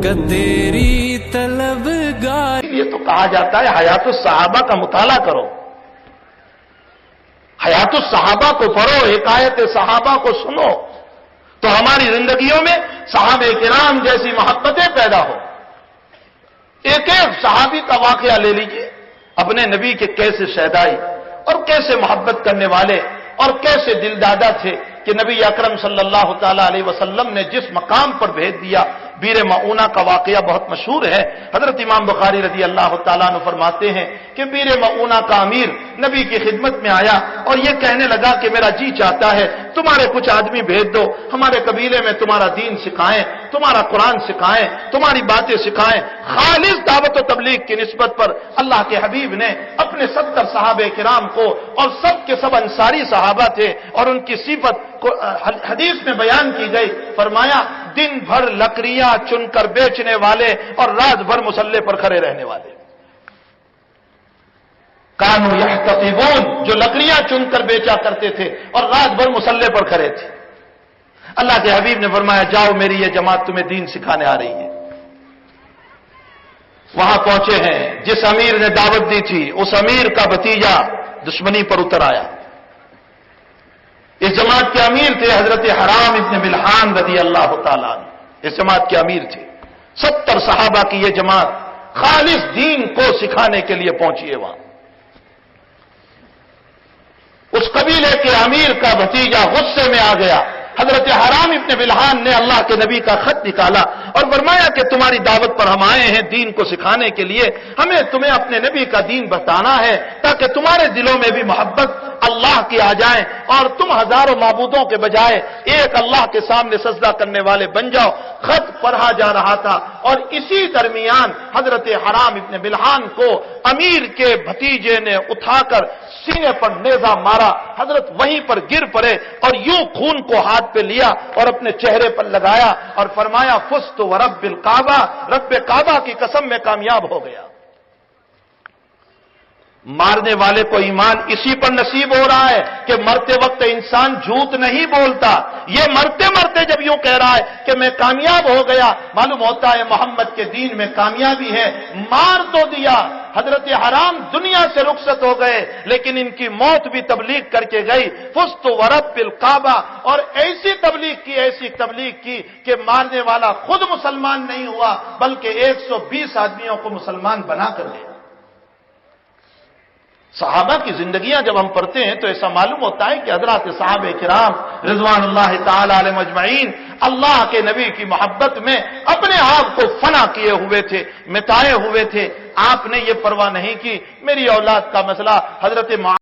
کہ تیری طلبگار. یہ تو کہا جاتا ہے حیات الصحابہ کا مطالعہ کرو، حیات الصحابہ کو پڑھو، حکایت صحابہ کو سنو، تو ہماری زندگیوں میں صحابہ کرام جیسی محبتیں پیدا ہو. ایک ایک صحابی کا واقعہ لے لیجئے، اپنے نبی کے کیسے شیدائی اور کیسے محبت کرنے والے اور کیسے دل دادا تھے کہ نبی اکرم صلی اللہ تعالی علیہ وسلم نے جس مقام پر بھیج دیا. بیر معونہ کا واقعہ بہت مشہور ہے. حضرت امام بخاری رضی اللہ تعالیٰ عنہ فرماتے ہیں کہ بیر معونہ کا امیر نبی کی خدمت میں آیا اور یہ کہنے لگا کہ میرا جی چاہتا ہے تمہارے کچھ آدمی بھیج دو، ہمارے قبیلے میں تمہارا دین سکھائیں، تمہارا قرآن سکھائیں، تمہاری باتیں سکھائیں. خالص دعوت و تبلیغ کی نسبت پر اللہ کے حبیب نے اپنے 70 صحابہ کرام کو، اور سب کے سب انصاری صحابہ تھے اور ان کی صفت حدیث میں بیان کی گئی. فرمایا دن بھر لکڑیاں چن کر بیچنے والے اور رات بھر مسلح پر کھڑے رہنے والے. کانوا یحتطبون، جو لکڑیاں چن کر بیچا کرتے تھے اور رات بھر مسلح پر کھڑے تھے. اللہ کے حبیب نے فرمایا جاؤ میری یہ جماعت تمہیں دین سکھانے آ رہی ہے. وہاں پہنچے ہیں، جس امیر نے دعوت دی تھی اس امیر کا بھتیجا دشمنی پر اتر آیا. اس جماعت کے امیر تھے حضرت حرام ابن ملحان رضی اللہ تعالیٰ عنہ. اس جماعت کے امیر تھے. 70 صحابہ کی یہ جماعت خالص دین کو سکھانے کے لیے پہنچی ہے وہاں. اس قبیلے کے امیر کا بھتیجا غصے میں آ گیا. حضرت حرام ابن ملحان نے اللہ کے نبی کا خط نکالا اور فرمایا کہ تمہاری دعوت پر ہم آئے ہیں دین کو سکھانے کے لیے، ہمیں تمہیں اپنے نبی کا دین بتانا ہے تاکہ تمہارے دلوں میں بھی محبت اللہ کی آ جائیں اور تم ہزاروں معبودوں کے بجائے ایک اللہ کے سامنے سجدہ کرنے والے بن جاؤ. خط پڑھا جا رہا تھا اور اسی درمیان حضرت حرام ابن ملحان کو امیر کے بھتیجے نے اٹھا کر سینے پر نیزہ مارا. حضرت وہیں پر گر پڑے اور یوں خون کو ہاتھ پہ لیا اور اپنے چہرے پر لگایا اور فرمایا فزت ورب الکعبہ، رب کعبہ کی قسم میں کامیاب ہو گیا. مارنے والے کو ایمان اسی پر نصیب ہو رہا ہے کہ مرتے وقت انسان جھوٹ نہیں بولتا. یہ مرتے مرتے جب یوں کہہ رہا ہے کہ میں کامیاب ہو گیا، معلوم ہوتا ہے محمد کے دین میں کامیابی ہے. مار تو دیا، حضرت حرام دنیا سے رخصت ہو گئے لیکن ان کی موت بھی تبلیغ کر کے گئی. فزت ورب الکعبہ، اور ایسی تبلیغ کی کہ مارنے والا خود مسلمان نہیں ہوا بلکہ 120 آدمیوں کو مسلمان بنا کر دیا. صحابہ کی زندگیاں جب ہم پڑھتے ہیں تو ایسا معلوم ہوتا ہے کہ حضرات صحابہ کرام رضوان اللہ تعالی علیہم اجمعین اللہ کے نبی کی محبت میں اپنے آپ کو فنا کیے ہوئے تھے، مٹائے ہوئے تھے. آپ نے یہ پرواہ نہیں کی. میری اولاد کا مسئلہ حضرت